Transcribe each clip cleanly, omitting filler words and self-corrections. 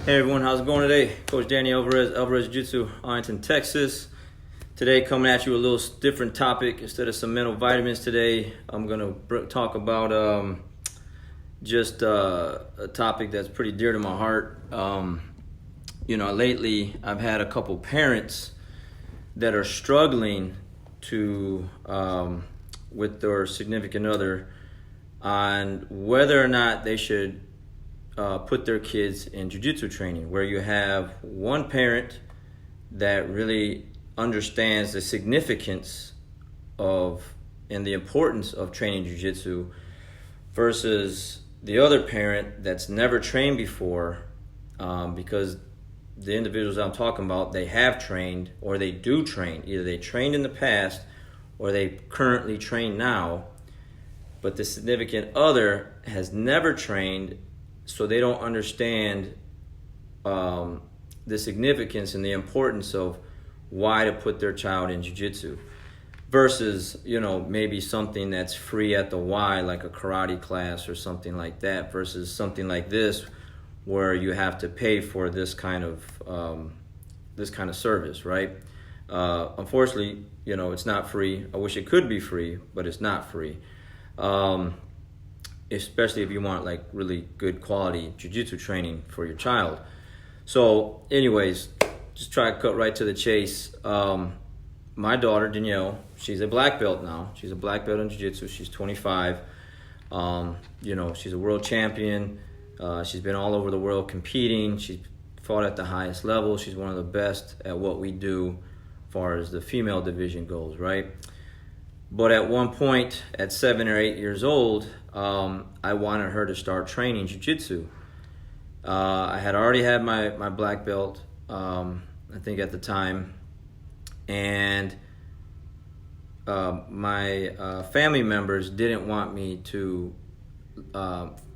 Hey everyone, how's it going today? Coach Danny Alvarez Jiu Jitsu, Arlington, Texas. Today coming at you with a little different topic. Instead of some mental vitamins today, I'm going to talk about just a topic that's pretty dear to my heart. Lately I've had a couple parents that are struggling to with their significant other on whether or not they should put their kids in jiu-jitsu training, where you have one parent that really understands the significance of and the importance of training jiu-jitsu versus the other parent that's never trained before, because the individuals I'm talking about, they have trained or they do train. Either they trained in the past or they currently train now, but the significant other has never trained, so they don't understand the significance and the importance of why to put their child in jiu-jitsu versus, maybe something that's free at the Y, like a karate class or something like that, versus something like this where you have to pay for this kind of service, right? Unfortunately, it's not free. I wish it could be free, but it's not free. Especially if you want like really good quality jiu-jitsu training for your child. So anyways, just try to cut right to the chase. My daughter, Danielle, she's a black belt now. She's a black belt in jiu-jitsu. She's 25. She's a world champion. She's been all over the world competing. She's fought at the highest level. She's one of the best at what we do as far as the female division goes, right? But at one point, at 7 or 8 years old, I wanted her to start training jiu-jitsu. I had already had my black belt, I think at the time, and my family members didn't want me to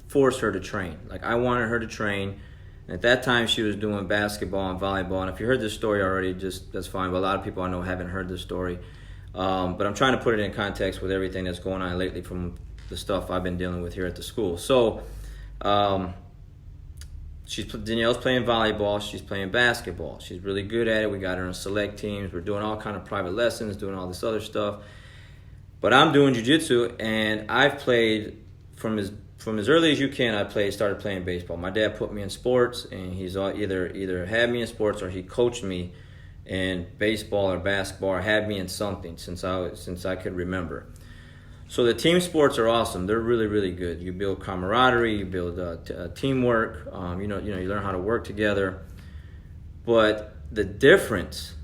force her to train. Like, I wanted her to train. And at that time, she was doing basketball and volleyball. And if you heard this story already, that's fine. But a lot of people I know haven't heard this story. But I'm trying to put it in context with everything that's going on lately from the stuff I've been dealing with here at the school. So Danielle's playing volleyball. She's playing basketball. She's really good at it. We got her in select teams. We're doing all kind of private lessons, doing all this other stuff. But I'm doing jiu-jitsu, and I've played from as early as you can. Started playing baseball. My dad put me in sports, and he's either had me in sports or he coached me in baseball or basketball, or had me in something since I could remember. So the team sports are awesome. They're really, really good. You build camaraderie, you build teamwork. You learn how to work together. But the difference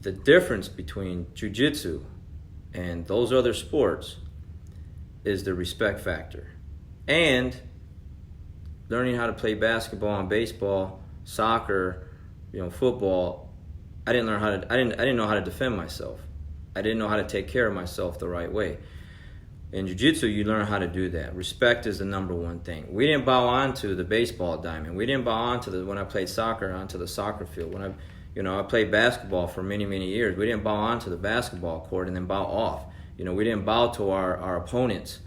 between jiu-jitsu and those other sports is the respect factor, and learning how to play basketball and baseball, soccer, football. I didn't know how to defend myself. I didn't know how to take care of myself the right way. In jiu-jitsu, you learn how to do that. Respect is the number one thing. We didn't bow onto the baseball diamond. We didn't bow onto when I played soccer, onto the soccer field. When I played basketball for many, many years. We didn't bow onto the basketball court and then bow off. We didn't bow to our opponents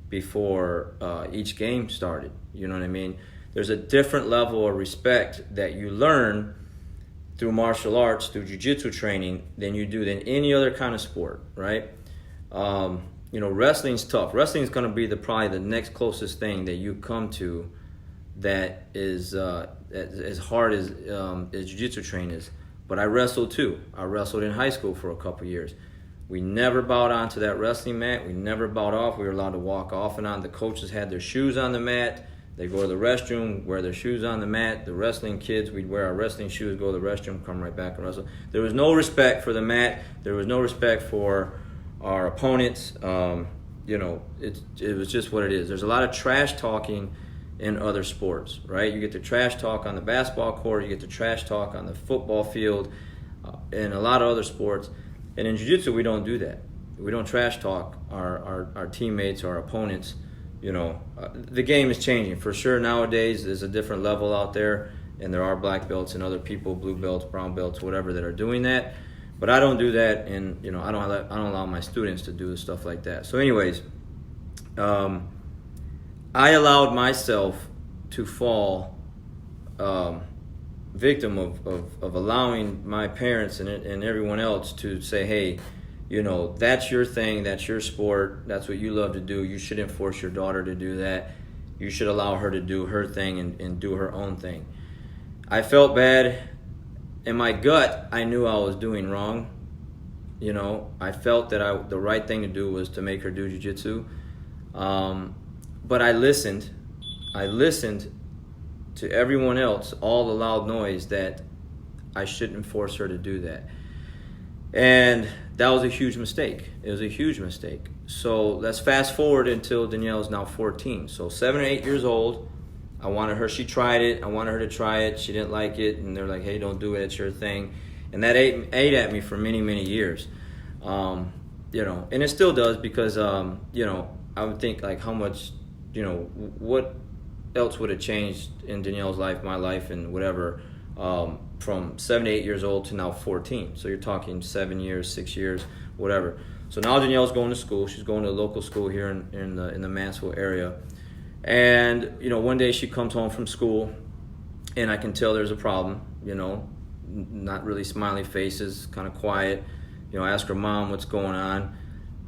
before each game started. You know what I mean? There's a different level of respect that you learn through martial arts, through jiu-jitsu training, than any other kind of sport, right? Wrestling's tough. Wrestling's going to be probably the next closest thing that you come to that is as hard as jiu-jitsu training is. But I wrestled too. I wrestled in high school for a couple years. We never bowed onto that wrestling mat. We never bowed off. We were allowed to walk off and on. The coaches had their shoes on the mat. They go to the restroom, wear their shoes on the mat. The wrestling kids, we'd wear our wrestling shoes, go to the restroom, come right back and wrestle. There was no respect for the mat. There was no respect for our opponents. It was just what it is. There's a lot of trash talking in other sports, right? You get the trash talk on the basketball court, you get the trash talk on the football field, and a lot of other sports. And in jiu-jitsu, we don't do that. We don't trash talk our teammates, our opponents. The game is changing for sure nowadays. There's a different level out there, and there are black belts and other people, blue belts, brown belts, whatever, that are doing that. But I don't do that, and I don't allow my students to do stuff like that. So, anyways, I allowed myself to fall victim of allowing my parents and everyone else to say, hey, you know, that's your thing, that's your sport, that's what you love to do. You shouldn't force your daughter to do that. You should allow her to do her thing and do her own thing. I felt bad. In my gut, I knew I was doing wrong. You know, I felt that the right thing to do was to make her do jiu-jitsu. But I listened. I listened to everyone else, all the loud noise, that I shouldn't force her to do that. And that was a huge mistake. It was a huge mistake. So let's fast forward until Danielle is now 14. So 7 or 8 years old. I wanted her, she tried it. I wanted her to try it. She didn't like it. And they're like, hey, don't do it. It's your thing. And that ate at me for many, many years. You know, and it still does because, you know, I would think like how much, you know, what else would have changed in Danielle's life, my life, and whatever, from 7 to 8 years old to now 14. So you're talking 7 years, 6 years, whatever. So now Danielle's going to school. She's going to a local school here in the Mansfield area. And, you know, one day she comes home from school and I can tell there's a problem, you know, not really smiley faces, kind of quiet. You know, I ask her mom what's going on.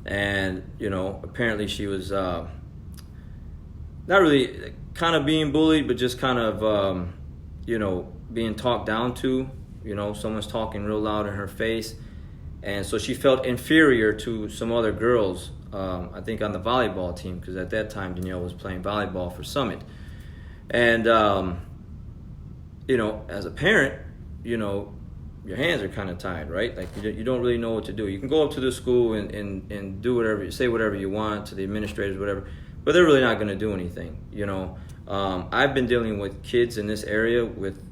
And, you know, apparently she was not really kind of being bullied, but just kind of, you know, being talked down to. You know, someone's talking real loud in her face. And so she felt inferior to some other girls, I think on the volleyball team, because at that time Danielle was playing volleyball for Summit. And, you know, as a parent, you know, your hands are kind of tied, right? Like you don't really know what to do. You can go up to the school and do whatever, say whatever you want to the administrators, whatever, but they're really not going to do anything, you know. I've been dealing with kids in this area with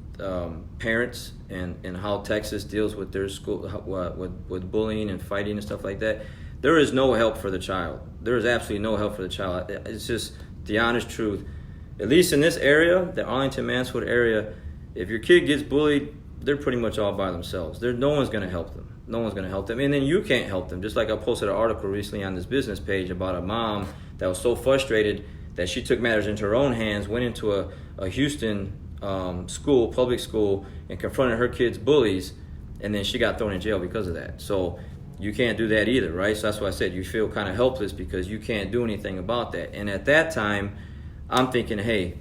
parents and how Texas deals with their school, with bullying and fighting and stuff like that. There is no help for the child. There is absolutely no help for the child. It's just the honest truth. At least in this area, the Arlington, Mansfield area, if your kid gets bullied, they're pretty much all by themselves. No one's going to help them. No one's going to help them. And then you can't help them. Just like I posted an article recently on this business page about a mom that was so frustrated that she took matters into her own hands, went into a Houston school, public school, and confronted her kids' bullies, and then she got thrown in jail because of that. So you can't do that either, right? So that's why I said you feel kind of helpless because you can't do anything about that. And at that time, I'm thinking, hey,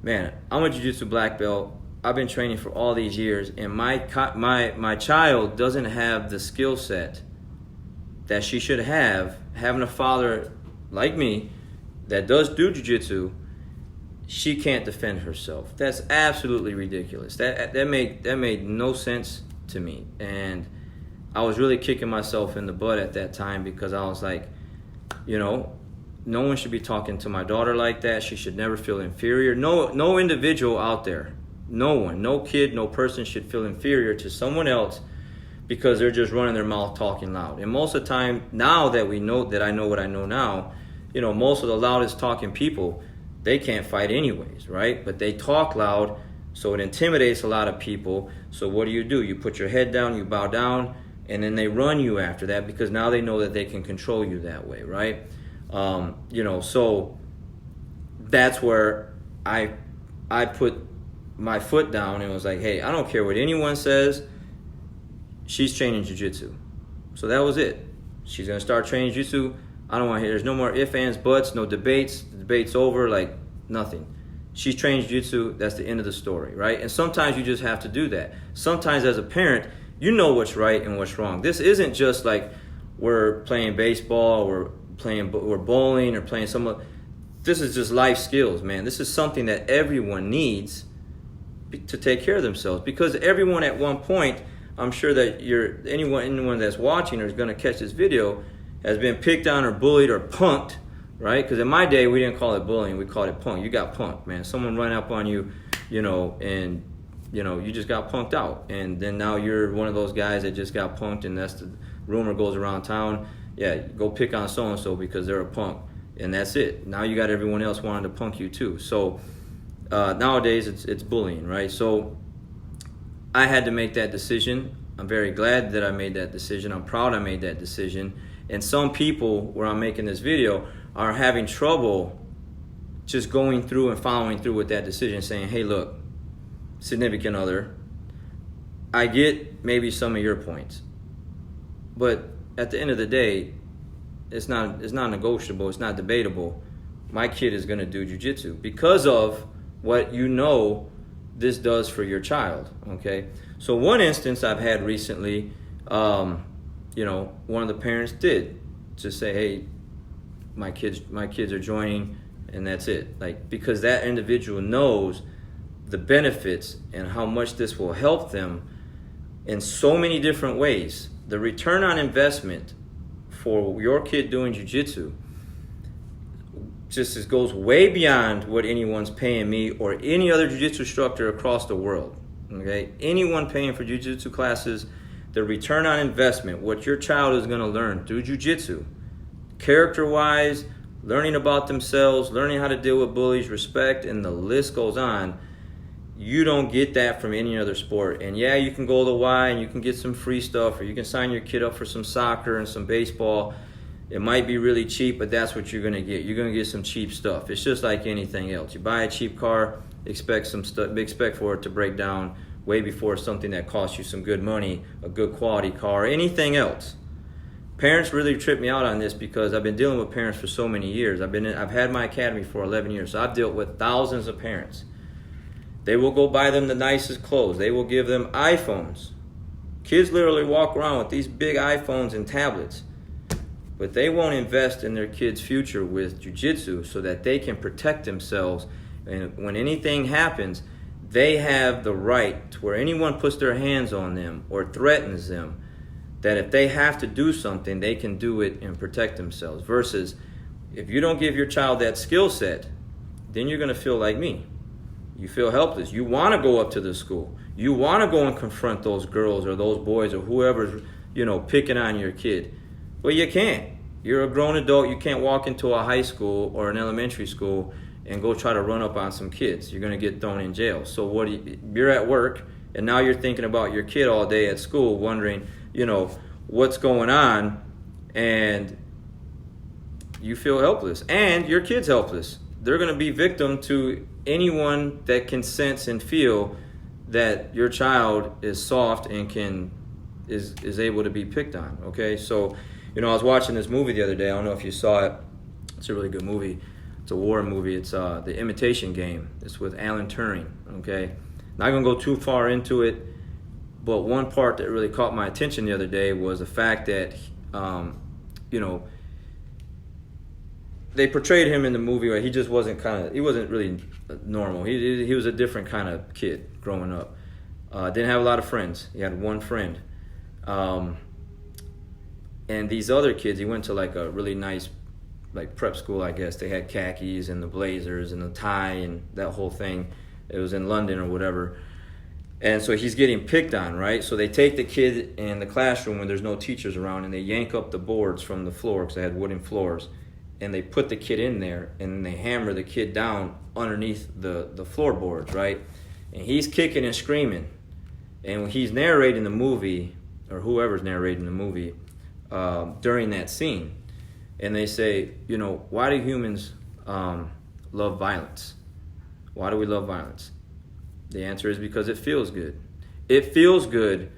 man, I'm a jiu-jitsu black belt. I've been training for all these years, and my child doesn't have the skill set that she should have. Having a father like me that does do jiu-jitsu, she can't defend herself. That's absolutely ridiculous. That made no sense to me, and I was really kicking myself in the butt at that time because I was like, you know, no one should be talking to my daughter like that. She should never feel inferior. No individual out there. No one, no kid, no person should feel inferior to someone else because they're just running their mouth talking loud. And most of the time, now that we know that I know what I know now, you know, most of the loudest talking people, they can't fight anyways, right? But they talk loud, so it intimidates a lot of people. So what do? You put your head down, you bow down, and then they run you after that because now they know that they can control you that way, right? You know, so that's where I put my foot down and was like, hey, I don't care what anyone says. She's training jiu-jitsu. So that was it. She's going to start training jiu-jitsu. I don't want to hear, there's no more ifs, ands, buts, no debates. The debate's over, like nothing. She's training jiu-jitsu. That's the end of the story, right? And sometimes you just have to do that. Sometimes as a parent, you know what's right and what's wrong. This isn't just like we're playing baseball or we're bowling or playing some. This is just life skills, man. This is something that everyone needs to take care of themselves, because everyone at one point, I'm sure that anyone that's watching or is going to catch this video has been picked on or bullied or punked, right? Because in my day, we didn't call it bullying, we called it punk. You got punked, man. Someone ran up on you, you know, and you know, you just got punked out, and then now you're one of those guys that just got punked, and that's the rumor goes around town. Yeah, go pick on so and so because they're a punk, and that's it. Now you got everyone else wanting to punk you too. So nowadays it's bullying, right? So I had to make that decision. I'm very glad that I made that decision. I'm proud I made that decision. And some people, where I'm making this video, are having trouble just going through and following through with that decision, saying, hey, look, significant other, I get maybe some of your points, but at the end of the day, it's not negotiable. It's not debatable. My kid is going to do jiu-jitsu because of what you know this does for your child. Okay, so one instance I've had recently, one of the parents did just say, "Hey, my kids are joining," and that's it. Like, because that individual knows the benefits and how much this will help them in so many different ways. The return on investment for your kid doing jiu-jitsu just goes way beyond what anyone's paying me or any other jiu-jitsu instructor across the world. Okay, anyone paying for jiu-jitsu classes, the return on investment, what your child is going to learn through jiu-jitsu, character-wise, learning about themselves, learning how to deal with bullies, respect, and the list goes on. You don't get that from any other sport. And yeah, you can go to the Y and you can get some free stuff, or you can sign your kid up for some soccer and some baseball. It might be really cheap, but that's what you're going to get. You're going to get some cheap stuff. It's just like anything else. You buy a cheap car, expect for it to break down way before something that costs you some good money, a good quality car, or anything else. Parents really trip me out on this because I've been dealing with parents for so many years. I've had my academy for 11 years, so I've dealt with thousands of parents. They will go buy them the nicest clothes. They will give them iPhones. Kids literally walk around with these big iPhones and tablets, but they won't invest in their kids' future with jiu-jitsu so that they can protect themselves. And when anything happens, they have the right to where anyone puts their hands on them or threatens them, that if they have to do something, they can do it and protect themselves. Versus, if you don't give your child that skill set, then you're going to feel like me. You feel helpless. You want to go up to the school. You want to go and confront those girls or those boys or whoever's, picking on your kid. Well, you can't. You're a grown adult. You can't walk into a high school or an elementary school and go try to run up on some kids. You're going to get thrown in jail. So you're at work, and now you're thinking about your kid all day at school, wondering, what's going on, and you feel helpless. And your kid's helpless. They're going to be victim to anyone that can sense and feel that your child is soft and is able to be picked on. Okay, so I was watching this movie the other day. I don't know if you saw it. It's a really good movie. It's a war movie. It's The Imitation Game. It's with Alan Turing. Okay, not gonna go too far into it, but one part that really caught my attention the other day was the fact that they portrayed him in the movie where he just wasn't really normal. He was a different kind of kid growing up. Didn't have a lot of friends. He had one friend. And these other kids, he went to like a really nice prep school, I guess. They had khakis and the blazers and the tie and that whole thing. It was in London or whatever. And so he's getting picked on, right? So they take the kid in the classroom when there's no teachers around, and they yank up the boards from the floor because they had wooden floors. And they put the kid in there, and they hammer the kid down underneath the floorboards, right? And he's kicking and screaming. And when he's narrating the movie, or whoever's narrating the movie, during that scene, and they say, why do humans love violence? Why do we love violence? The answer is because it feels good. It feels good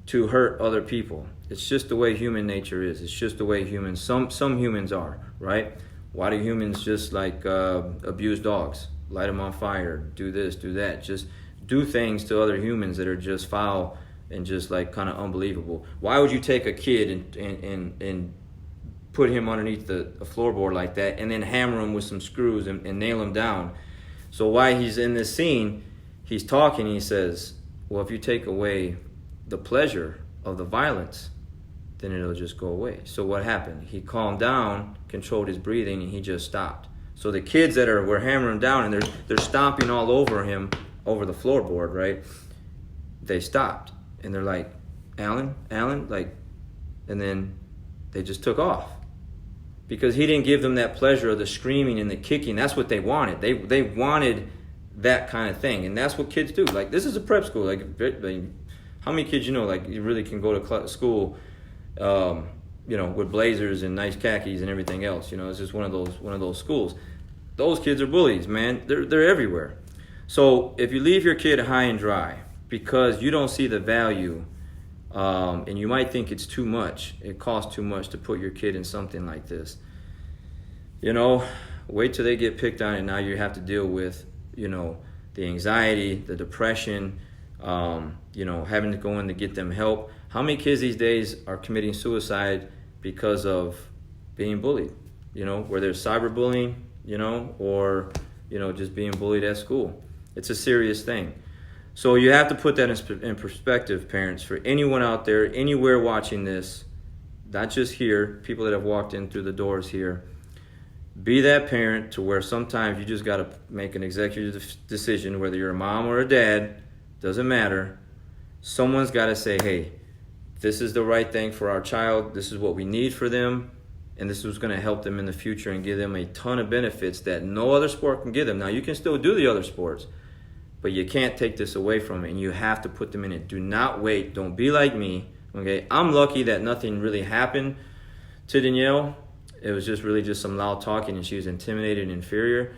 to hurt other people. It's just the way human nature is. It's just the way some humans are, right? Why do humans just abuse dogs, light them on fire, do this, do that, just do things to other humans that are just foul and just kind of unbelievable? Why would you take a kid and put him underneath a floorboard like that and then hammer him with some screws and nail him down? So while he's in this scene, he's talking, he says, well, if you take away the pleasure of the violence, then it'll just go away. So what happened? He calmed down, controlled his breathing, and he just stopped. So the kids that were hammering him down and they're stomping all over him, over the floorboard, right? They stopped. And they're like, Alan, and then they just took off. Because he didn't give them that pleasure of the screaming and the kicking. That's what they wanted. They wanted that kind of thing. And that's what kids do. This is a prep school. How many kids you really can go to school with blazers and nice khakis and everything else. It's just one of those schools. Those kids are bullies, man. They're everywhere. So if you leave your kid high and dry, because you don't see the value, and you might think it's too much. It costs too much to put your kid in something like this. You know, wait till they get picked on, and now you have to deal with, you know, the anxiety, the depression, you know, having to go in to get them help. How many kids these days are committing suicide because of being bullied? You know, where there's cyberbullying, you know, or, you know, just being bullied at school. It's a serious thing. So you have to put that in perspective, parents, for anyone out there, anywhere watching this, not just here, people that have walked in through the doors here. Be that parent to where sometimes you just got to make an executive decision, whether you're a mom or a dad, doesn't matter. Someone's got to say, hey, this is the right thing for our child, this is what we need for them, and this is going to help them in the future and give them a ton of benefits that no other sport can give them. Now, you can still do the other sports, but you can't take this away from it, and you have to put them in it. Do not wait. Don't be like me. Okay, I'm lucky that nothing really happened to Danielle. It was just really just some loud talking, and she was intimidated and inferior.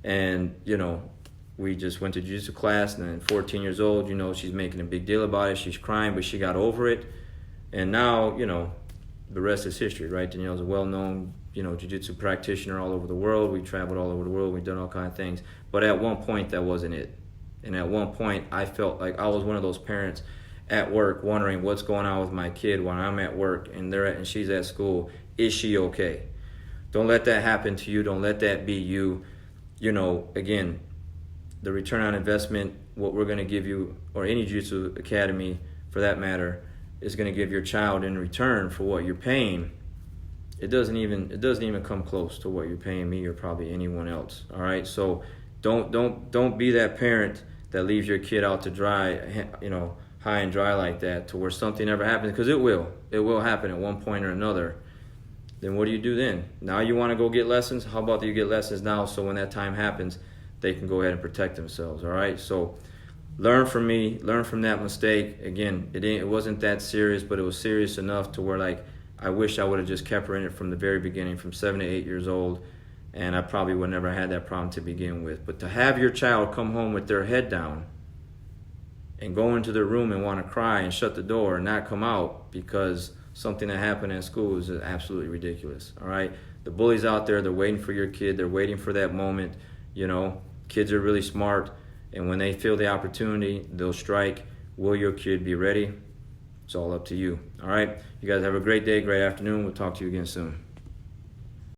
And, you know, we just went to jiu-jitsu class, and then 14 years old, you know, she's making a big deal about it. She's crying, but she got over it. And now, you know, the rest is history, right? Danielle's a well-known, you know, jiu-jitsu practitioner all over the world. We traveled all over the world. We've done all kinds of things. But at one point, that wasn't it. And at one point, I felt like I was one of those parents at work wondering what's going on with my kid when I'm at work and she's at school. Is she okay? Don't let that happen to you. Don't let that be you. You know, again, the return on investment, what we're going to give you, or any jiu-jitsu academy for that matter, is going to give your child in return for what you're paying. It doesn't even come close to what you're paying me or probably anyone else. All right, so don't be that parent that leaves your kid out to dry, you know, high and dry like that, to where something never happens, because it will happen at one point or another. Then what do you do then? Now you want to go get lessons? How about you get lessons now, so when that time happens, they can go ahead and protect themselves, all right? So learn from me, learn from that mistake. Again, it wasn't that serious, but it was serious enough to where, like, I wish I would have just kept her in it from the very beginning, from 7 to 8 years old, and I probably would never had that problem to begin with. But to have your child come home with their head down and go into their room and want to cry and shut the door and not come out because something that happened at school is absolutely ridiculous, all right? The bullies out there, they're waiting for your kid. They're waiting for that moment. You know, kids are really smart, and when they feel the opportunity, they'll strike. Will your kid be ready? It's all up to you, all right? You guys have a great day, great afternoon. We'll talk to you again soon.